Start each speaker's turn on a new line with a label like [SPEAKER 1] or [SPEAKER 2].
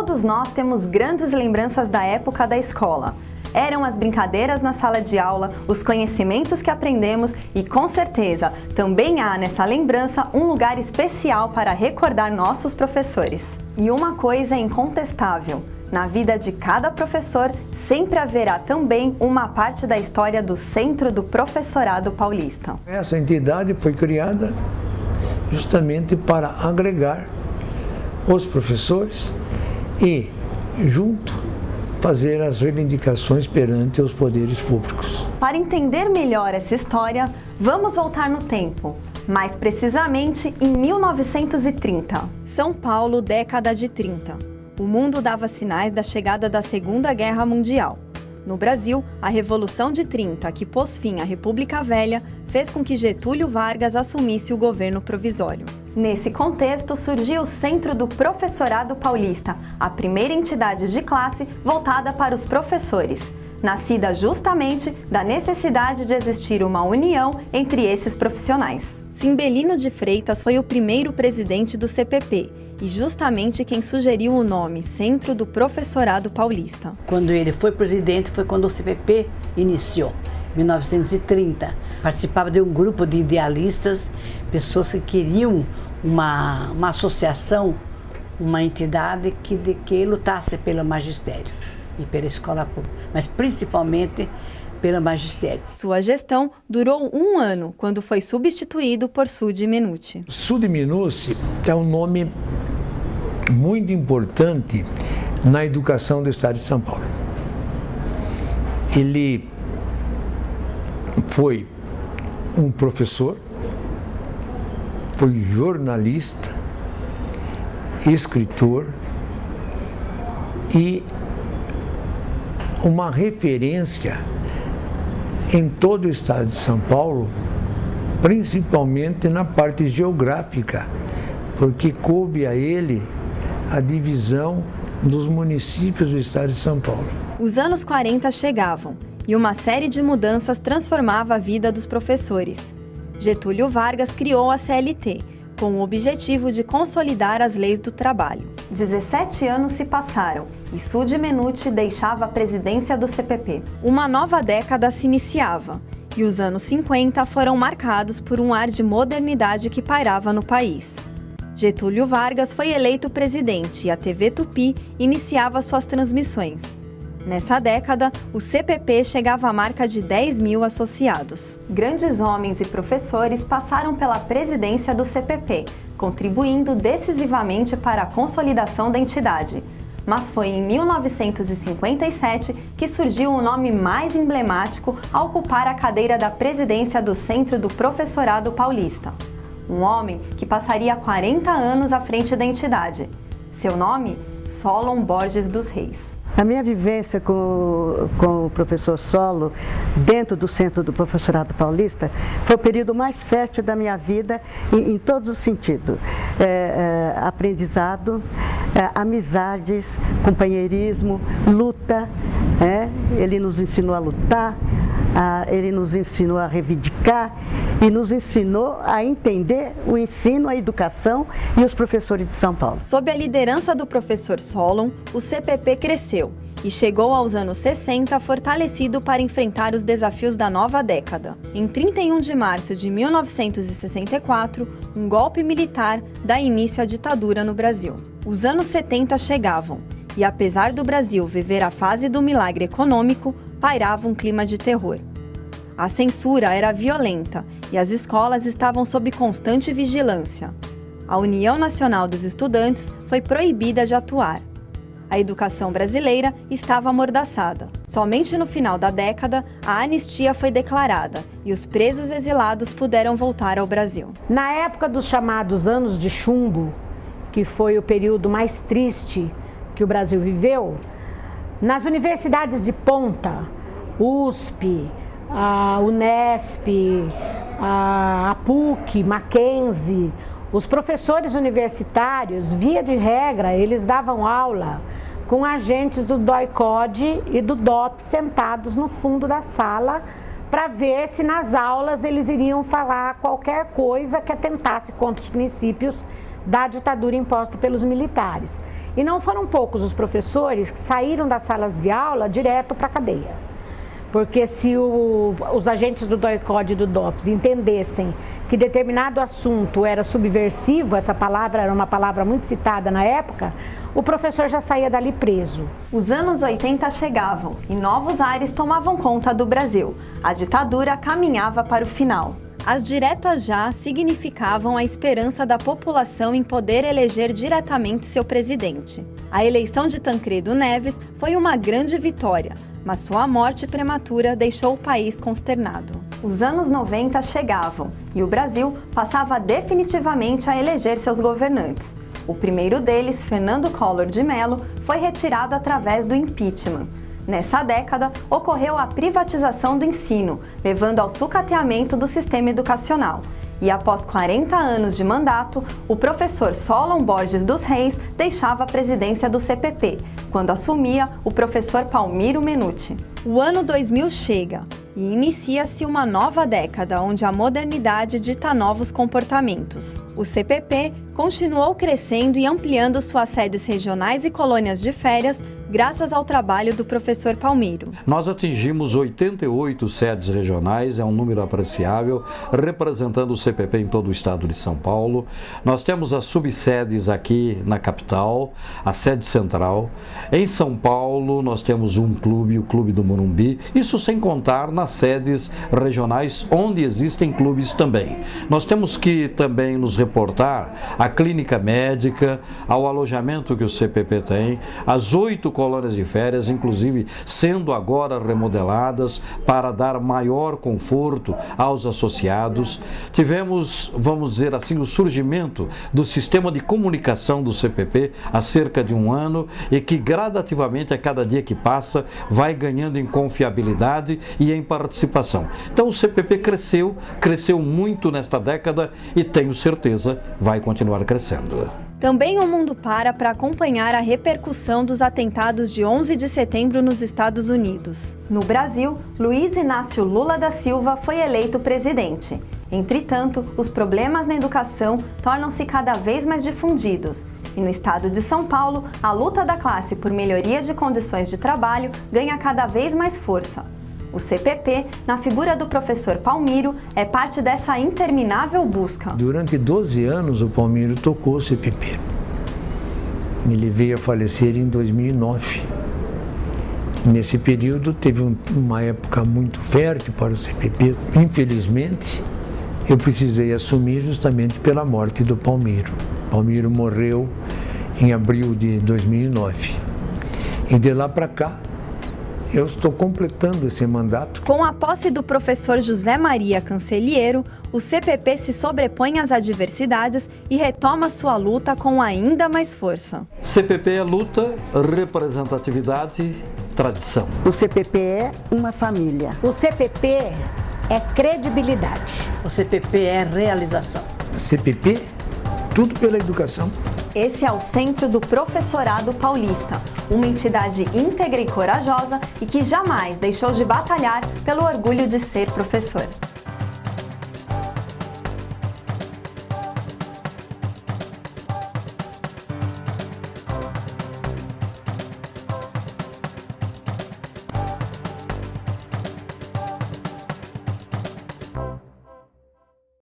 [SPEAKER 1] Todos nós temos grandes lembranças da época da escola. Eram as brincadeiras na sala de aula, os conhecimentos que aprendemos e, com certeza, também há nessa lembrança um lugar especial para recordar nossos professores. E uma coisa é incontestável: na vida de cada professor sempre haverá também uma parte da história do Centro do Professorado Paulista.
[SPEAKER 2] Essa entidade foi criada justamente para agregar os professores e, junto, fazer as reivindicações perante os poderes públicos.
[SPEAKER 1] Para entender melhor essa história, vamos voltar no tempo, mais precisamente em 1930. São Paulo, década de 30. O mundo dava sinais da chegada da Segunda Guerra Mundial. No Brasil, a Revolução de 30, que pôs fim à República Velha, fez com que Getúlio Vargas assumisse o governo provisório. Nesse contexto, surgiu o Centro do Professorado Paulista, a primeira entidade de classe voltada para os professores, nascida justamente da necessidade de existir uma união entre esses profissionais. Cimbelino de Freitas foi o primeiro presidente do CPP e justamente quem sugeriu o nome Centro do Professorado Paulista.
[SPEAKER 3] Quando ele foi presidente foi quando o CPP iniciou, em 1930. Participava de um grupo de idealistas, pessoas que queriam uma associação, uma entidade que lutasse pelo magistério e pela escola pública, mas principalmente pelo magistério.
[SPEAKER 1] Sua gestão durou 1 ano, quando foi substituído por Sud Menuti.
[SPEAKER 2] Sud Menuti é um nome muito importante na educação do estado de São Paulo. Ele foi um professor, foi jornalista, escritor e uma referência em todo o estado de São Paulo, principalmente na parte geográfica, porque coube a ele a divisão dos municípios do estado de São Paulo.
[SPEAKER 1] Os anos 40 chegavam e uma série de mudanças transformava a vida dos professores. Getúlio Vargas criou a CLT, com o objetivo de consolidar as leis do trabalho. 17 anos se passaram e Sud Menuti deixava a presidência do CPP. Uma nova década se iniciava e os anos 50 foram marcados por um ar de modernidade que pairava no país. Getúlio Vargas foi eleito presidente e a TV Tupi iniciava suas transmissões. Nessa década, o CPP chegava à marca de 10 mil associados. Grandes homens e professores passaram pela presidência do CPP, contribuindo decisivamente para a consolidação da entidade. Mas foi em 1957 que surgiu o nome mais emblemático a ocupar a cadeira da presidência do Centro do Professorado Paulista. Um homem que passaria 40 anos à frente da entidade. Seu nome? Solon Borges dos Reis.
[SPEAKER 4] A minha vivência com o professor Solo, dentro do Centro do Professorado Paulista, foi o período mais fértil da minha vida em todos os sentidos. Aprendizado, amizades, companheirismo, luta. Ele nos ensinou a lutar, ele nos ensinou a reivindicar e nos ensinou a entender o ensino, a educação e os professores de São Paulo.
[SPEAKER 1] Sob a liderança do professor Solon, o CPP cresceu e chegou aos anos 60 fortalecido para enfrentar os desafios da nova década. Em 31 de março de 1964, um golpe militar dá início à ditadura no Brasil. Os anos 70 chegavam e, apesar do Brasil viver a fase do milagre econômico, pairava um clima de terror. A censura era violenta e as escolas estavam sob constante vigilância. A União Nacional dos Estudantes foi proibida de atuar. A educação brasileira estava amordaçada. Somente no final da década, a anistia foi declarada e os presos exilados puderam voltar ao Brasil.
[SPEAKER 5] Na época dos chamados anos de chumbo, que foi o período mais triste que o Brasil viveu, nas universidades de ponta, USP, a Unesp, a PUC, Mackenzie, os professores universitários, via de regra, eles davam aula com agentes do DOI-CODE e do DOP sentados no fundo da sala para ver se nas aulas eles iriam falar qualquer coisa que atentasse contra os princípios da ditadura imposta pelos militares. E não foram poucos os professores que saíram das salas de aula direto para a cadeia. Porque se os agentes do DOI-CODE e do DOPS entendessem que determinado assunto era subversivo, essa palavra era uma palavra muito citada na época, o professor já saía dali preso.
[SPEAKER 1] Os anos 80 chegavam e novos ares tomavam conta do Brasil. A ditadura caminhava para o final. As diretas já significavam a esperança da população em poder eleger diretamente seu presidente. A eleição de Tancredo Neves foi uma grande vitória, mas sua morte prematura deixou o país consternado. Os anos 90 chegavam e o Brasil passava definitivamente a eleger seus governantes. O primeiro deles, Fernando Collor de Mello, foi retirado através do impeachment. Nessa década, ocorreu a privatização do ensino, levando ao sucateamento do sistema educacional. E após 40 anos de mandato, o professor Solon Borges dos Reis deixava a presidência do CPP, quando assumia o professor Palmiro Menuti. O ano 2000 chega e inicia-se uma nova década onde a modernidade dita novos comportamentos. O CPP continuou crescendo e ampliando suas sedes regionais e colônias de férias graças ao trabalho do professor Palmiro.
[SPEAKER 6] Nós atingimos 88 sedes regionais, é um número apreciável, representando o CPP em todo o estado de São Paulo. Nós temos as subsedes aqui na capital, a sede central. Em São Paulo, nós temos um clube, o Clube do Morumbi, isso sem contar nas sedes regionais, onde existem clubes também. Nós temos que também nos reportar à clínica médica, ao alojamento que o CPP tem, as 8 colônias de férias, inclusive sendo agora remodeladas para dar maior conforto aos associados. Tivemos, vamos dizer assim, o surgimento do sistema de comunicação do CPP há cerca de um ano e que gradativamente, a cada dia que passa, vai ganhando em confiabilidade e em participação. Então o CPP cresceu muito nesta década e tenho certeza vai continuar crescendo.
[SPEAKER 1] Também o mundo para acompanhar a repercussão dos atentados de 11 de setembro nos Estados Unidos. No Brasil, Luiz Inácio Lula da Silva foi eleito presidente. Entretanto, os problemas na educação tornam-se cada vez mais difundidos. E no estado de São Paulo, a luta da classe por melhoria de condições de trabalho ganha cada vez mais força. O CPP, na figura do professor Palmiro, é parte dessa interminável busca.
[SPEAKER 2] Durante 12 anos, o Palmiro tocou o CPP. Ele veio a falecer em 2009. Nesse período, teve uma época muito fértil para o CPP. Infelizmente, eu precisei assumir justamente pela morte do Palmiro. Palmiro morreu em abril de 2009. E de lá para cá, eu estou completando esse mandato.
[SPEAKER 1] Com a posse do professor José Maria Cancelheiro, o CPP se sobrepõe às adversidades e retoma sua luta com ainda mais força.
[SPEAKER 6] CPP é luta, representatividade, tradição.
[SPEAKER 4] O CPP é uma família.
[SPEAKER 5] O CPP é credibilidade.
[SPEAKER 3] O CPP é realização.
[SPEAKER 2] CPP, tudo pela educação.
[SPEAKER 1] Esse é o Centro do Professorado Paulista, uma entidade íntegra e corajosa e que jamais deixou de batalhar pelo orgulho de ser professor.